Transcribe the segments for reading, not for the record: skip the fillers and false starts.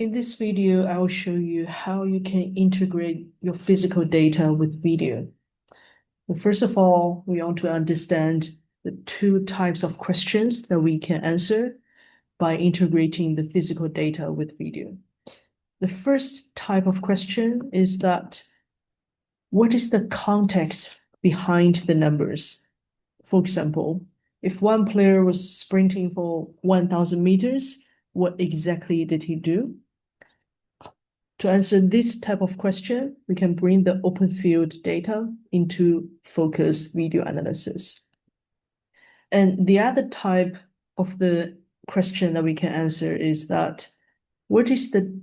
In this video, I will show you how you can integrate your physical data with video. But first of all, we want to understand the two types of questions that we can answer by integrating the physical data with video. The first type of question is that what is the context behind the numbers? For example, if one player was sprinting for 1,000 meters, what exactly did he do? To answer this type of question, we can bring the open field data into focus video analysis. And the other type of the question that we can answer is that what is the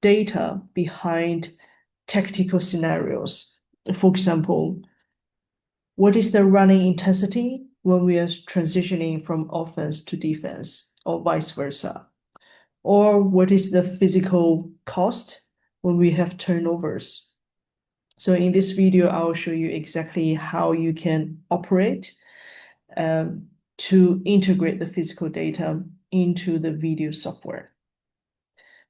data behind tactical scenarios? For example, what is the running intensity when we are transitioning from offense to defense or vice versa? Or what is the physical cost when we have turnovers? So in this video, I will show you exactly how you can operate to integrate the physical data into the video software.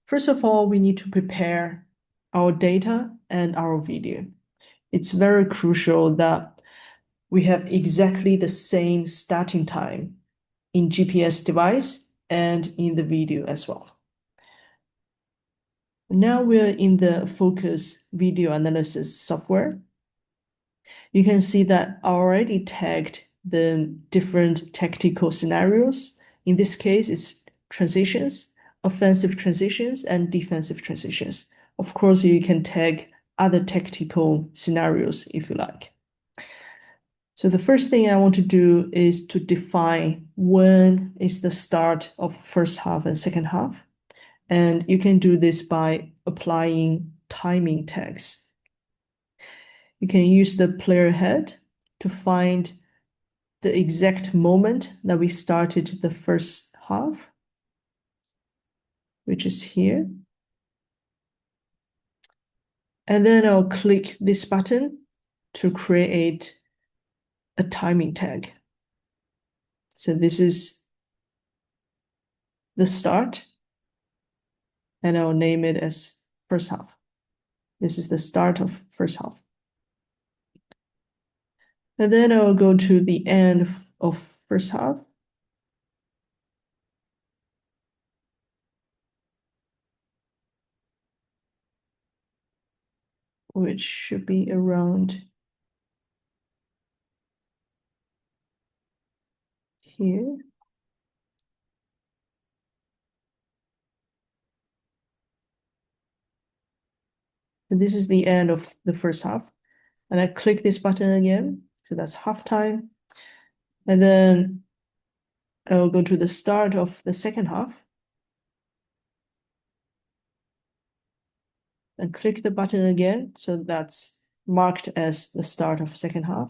First of all, we need to prepare our data and our video. It's very crucial that we have exactly the same starting time in GPS device and in the video as well. Now we're in the focus video analysis software. You can see that I already tagged the different tactical scenarios. In this case, it's transitions, offensive transitions, and defensive transitions. Of course, you can tag other tactical scenarios if you like. So the first thing I want to do is to define when is the start of first half and second half. And you can do this by applying timing tags. You can use the player head to find the exact moment that we started the first half, which is here. And then I'll click this button to create a timing tag. So this is the start, and I'll name it as first half. This is the start of first half. And then I'll go to the end of first half. Which should be around here. And this is the end of the first half. And I click this button again. So that's halftime. And then I'll go to the start of the second half. And click the button again. So that's marked as the start of second half.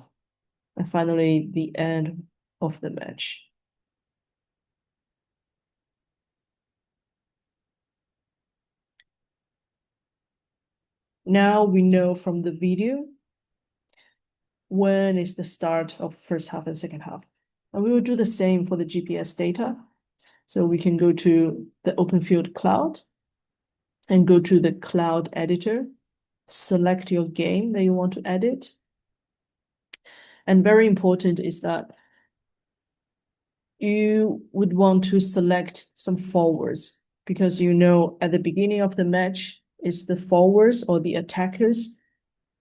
And finally, the end of the match. Now we know from the video when is the start of first half and second half. And we will do the same for the GPS data. So we can go to the OpenField Cloud and go to the Cloud Editor, select your game that you want to edit. And very important is that you would want to select some forwards because you know at the beginning of the match is the forwards or the attackers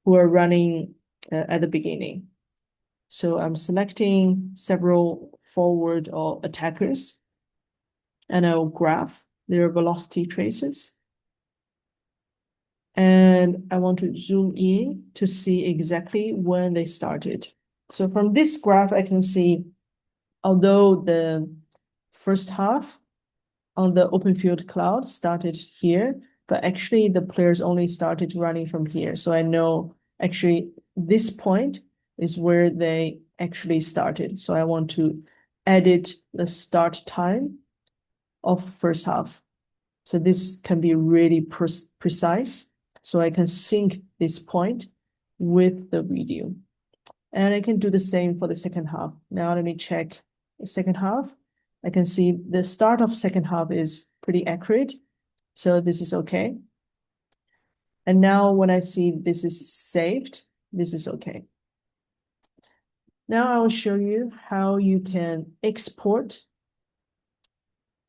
who are running at the beginning. So I'm selecting several forward or attackers and I'll graph their velocity traces. And I want to zoom in to see exactly when they started. So from this graph, I can see, although the first half on the OpenField Cloud started here, but actually the players only started running from here. So I know actually this point is where they actually started. So I want to edit the start time of first half. So this can be really precise. So I can sync this point with the video. And I can do the same for the second half. Now let me check the second half. I can see the start of second half is pretty accurate. So this is okay. And now when I see this is saved, this is okay. Now I will show you how you can export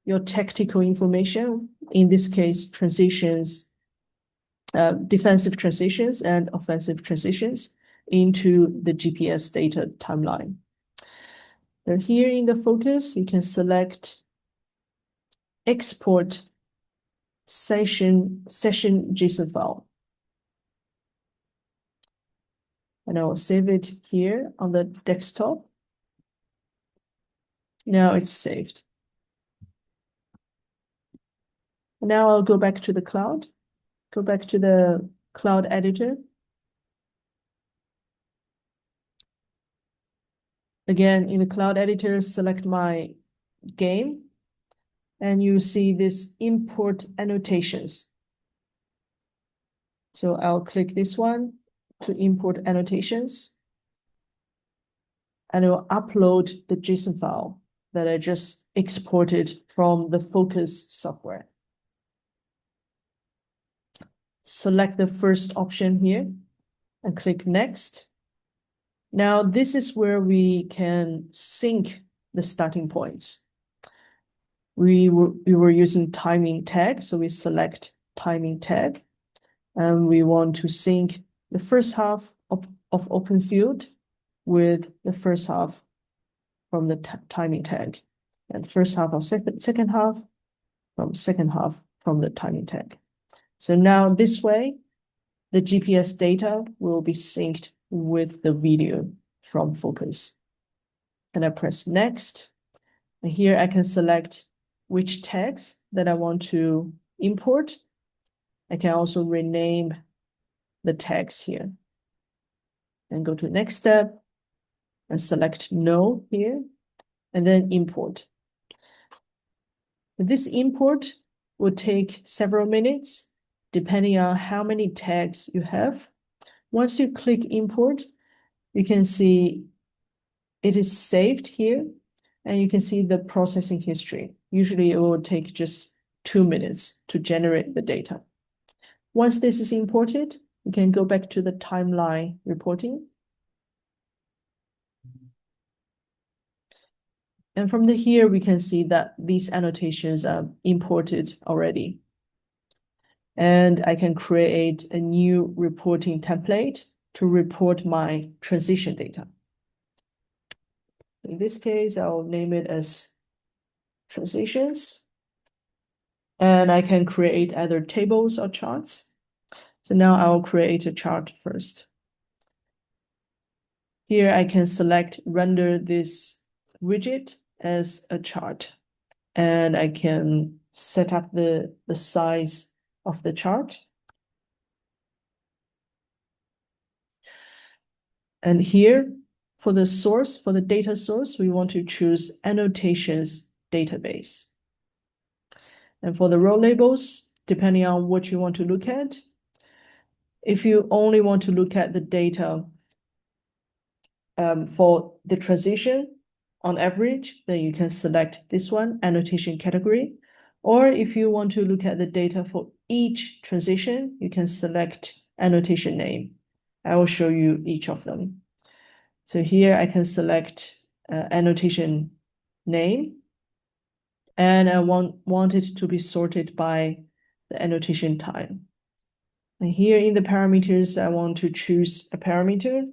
your tactical information, in this case, transitions, defensive transitions and offensive transitions into the GPS data timeline. So here in the focus, you can select export session JSON file. And I will save it here on the desktop. Now it's saved. Now I'll go back to the cloud, go back to the cloud editor. Again, in the cloud editor, select my game, and you see this import annotations. So I'll click this one to import annotations, and it will upload the JSON file that I just exported from the Focus software. Select the first option here and click Next. Now, this is where we can sync the starting points. We were using timing tag, so we select timing tag, and we want to sync the first half of open field with the first half from the timing tag, and first half of second half from second half from the timing tag. So now this way, the GPS data will be synced with the video from Focus. And I press Next. And here I can select which tags that I want to import. I can also rename the tags here. And go to Next step and select No here, and then import. This import will take several minutes, depending on how many tags you have. Once you click import, you can see it is saved here, and you can see the processing history. Usually it will take just 2 minutes to generate the data. Once this is imported, you can go back to the timeline reporting. And from here, we can see that these annotations are imported already. And I can create a new reporting template to report my transition data. In this case, I'll name it as transitions. And I can create either tables or charts. So now I'll create a chart first. Here I can select render this widget as a chart. And I can set up the size of the chart. And here, for the source, for the data source, we want to choose annotations database. And for the row labels, depending on what you want to look at, if you only want to look at the data for the transition on average, then you can select this one, annotation category. Or if you want to look at the data for each transition, you can select annotation name. I will show you each of them. So here I can select annotation name, and I want it to be sorted by the annotation time. And here in the parameters, I want to choose a parameter.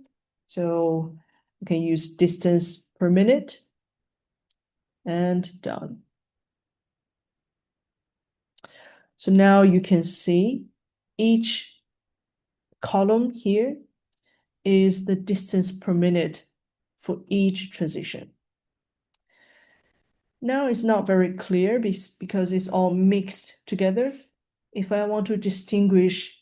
So I can use distance per minute, and done. So now you can see each column here is the distance per minute for each transition. Now it's not very clear because it's all mixed together. If I want to distinguish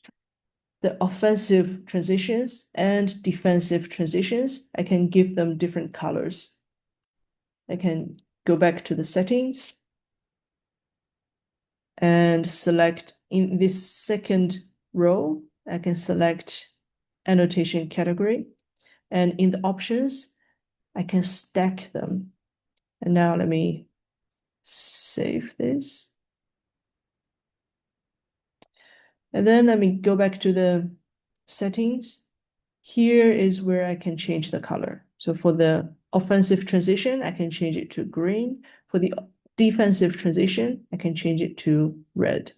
the offensive transitions and defensive transitions, I can give them different colors. I can go back to the settings and select in this second row, I can select annotation category. And in the options, I can stack them. And now let me save this. And then let me go back to the settings. Here is where I can change the color. So for the offensive transition, I can change it to green. For the defensive transition, I can change it to red.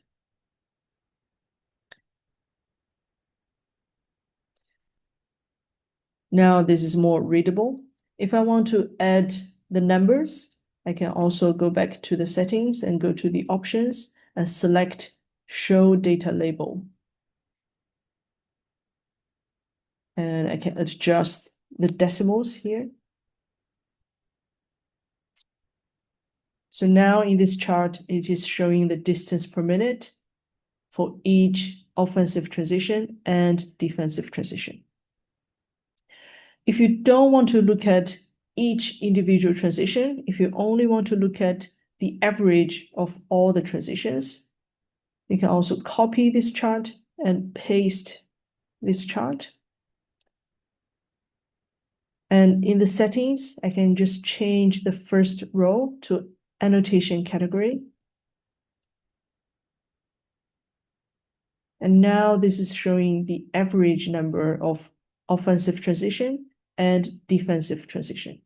Now this is more readable. If I want to add the numbers, I can also go back to the settings and go to the options and select Show Data Label. And I can adjust the decimals here. So now in this chart, it is showing the distance per minute for each offensive transition and defensive transition. If you don't want to look at each individual transition, if you only want to look at the average of all the transitions, you can also copy this chart and paste this chart. And in the settings, I can just change the first row to annotation category. And now this is showing the average number of offensive transition and defensive transition.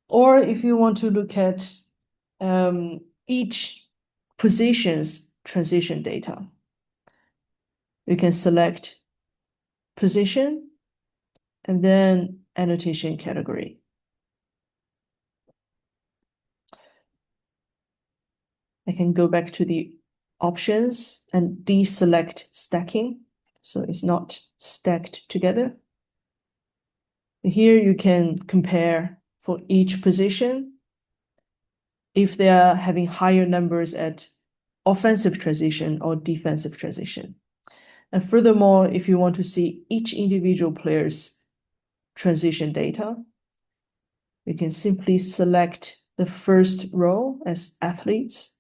Or if you want to look at each position's transition data, you can select position and then annotation category. I can go back to the options and deselect stacking, so it's not stacked together. Here you can compare for each position if they are having higher numbers at offensive transition or defensive transition. And furthermore, if you want to see each individual player's transition data, you can simply select the first row as athletes.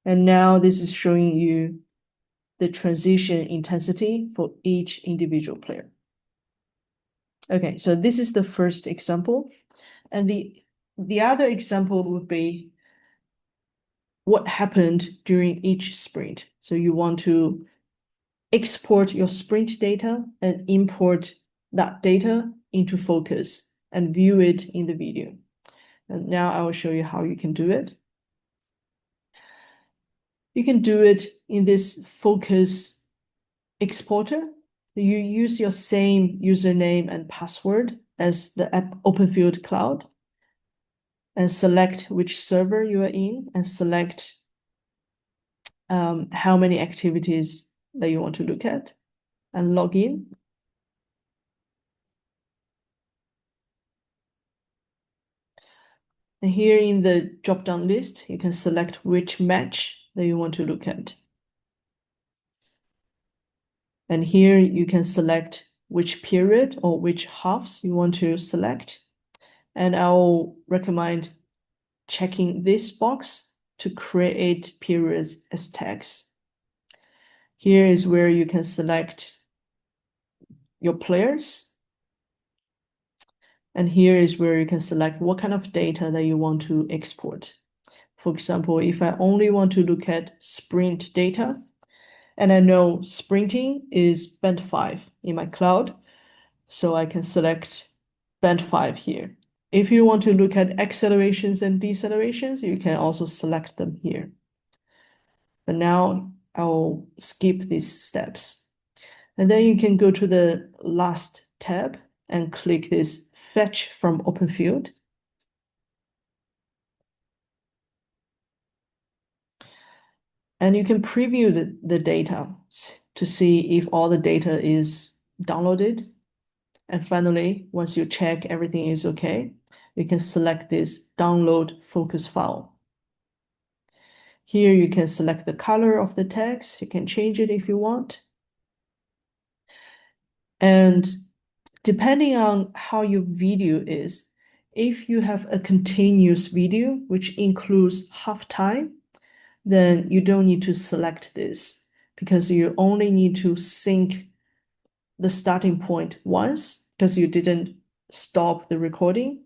And now this is showing you the transition intensity for each individual player. Okay, so this is the first example. And the other example would be what happened during each sprint. So you want to export your sprint data and import that data into Focus and view it in the video. And now I will show you how you can do it. You can do it in this Focus exporter. You use your same username and password as the app OpenField Cloud and select which server you are in and select how many activities that you want to look at and log in. And here in the drop-down list, you can select which match that you want to look at. And here you can select which period or which halves you want to select. And I'll recommend checking this box to create periods as tags. Here is where you can select your players. And here is where you can select what kind of data that you want to export. For example, if I only want to look at sprint data, and I know sprinting is band 5 in my cloud, so I can select band 5 here. If you want to look at accelerations and decelerations, you can also select them here. But now I'll skip these steps. And then you can go to the last tab and click this Fetch from OpenField. And you can preview the data to see if all the data is downloaded. And finally, once you check everything is okay, you can select this Download Focus File. Here you can select the color of the text. You can change it if you want. And depending on how your video is, if you have a continuous video, which includes halftime, then you don't need to select this because you only need to sync the starting point once because you didn't stop the recording.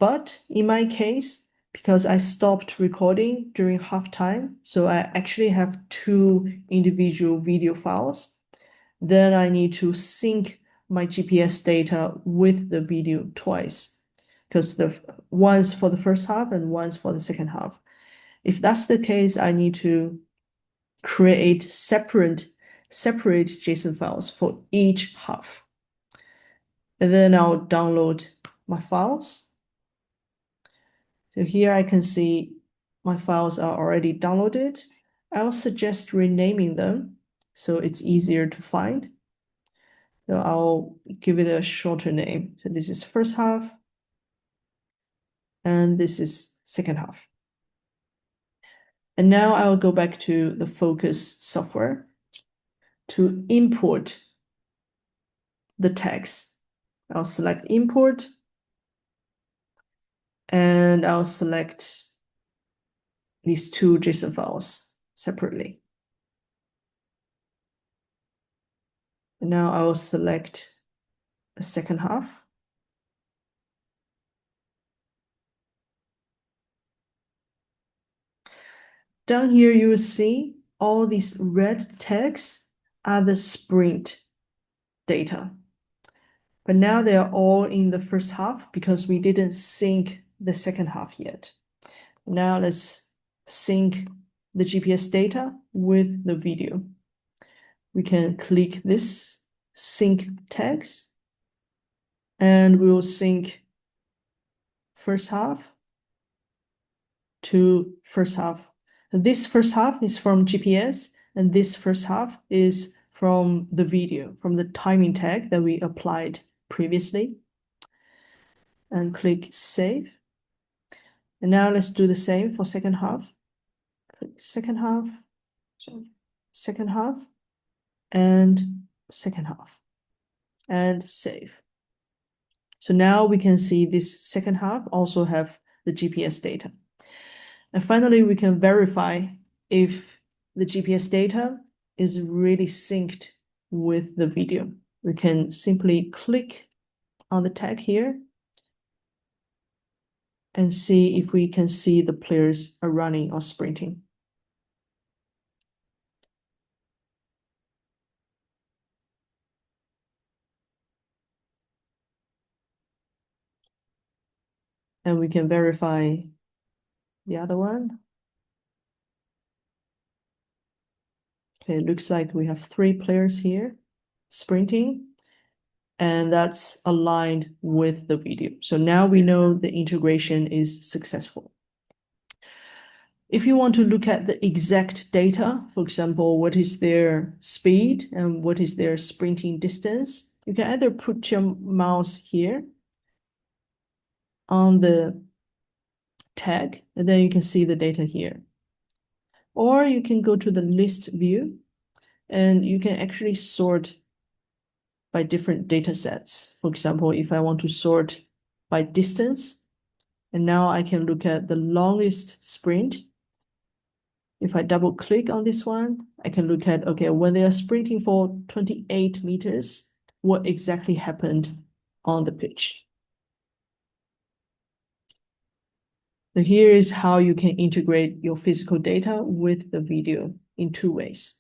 But in my case, because I stopped recording during halftime, so I actually have two individual video files, then I need to sync my GPS data with the video twice, because one's for the first half and one's for the second half. If that's the case, I need to create separate JSON files for each half. And then I'll download my files. So here I can see my files are already downloaded. I'll suggest renaming them so it's easier to find. So I'll give it a shorter name. So this is first half, and this is second half. And now I'll go back to the Focus software to import the text. I'll select import, and I'll select these two JSON files separately. And now I will select the second half. Down here, you will see all these red tags are the sprint data. But now they are all in the first half because we didn't sync the second half yet. Now let's sync the GPS data with the video. We can click this sync tags, and we will sync first half to first half. This first half is from GPS, and this first half is from the video, from the timing tag that we applied previously. And click save. And now let's do the same for second half. Click second half, second half, and second half, and save. So now we can see this second half also have the GPS data. And finally, we can verify if the GPS data is really synced with the video. We can simply click on the tag here and see if we can see the players are running or sprinting. And we can verify the other one. Okay, it looks like we have 3 players here sprinting, and that's aligned with the video. So now we know the integration is successful. If you want to look at the exact data, for example, what is their speed and what is their sprinting distance, you can either put your mouse here on the tag, and then you can see the data here. Or you can go to the list view, and you can actually sort by different data sets. For example, if I want to sort by distance, and now I can look at the longest sprint. If I double click on this one, I can look at, okay, when they are sprinting for 28 meters, what exactly happened on the pitch. So here is how you can integrate your physical data with the video in 2 ways.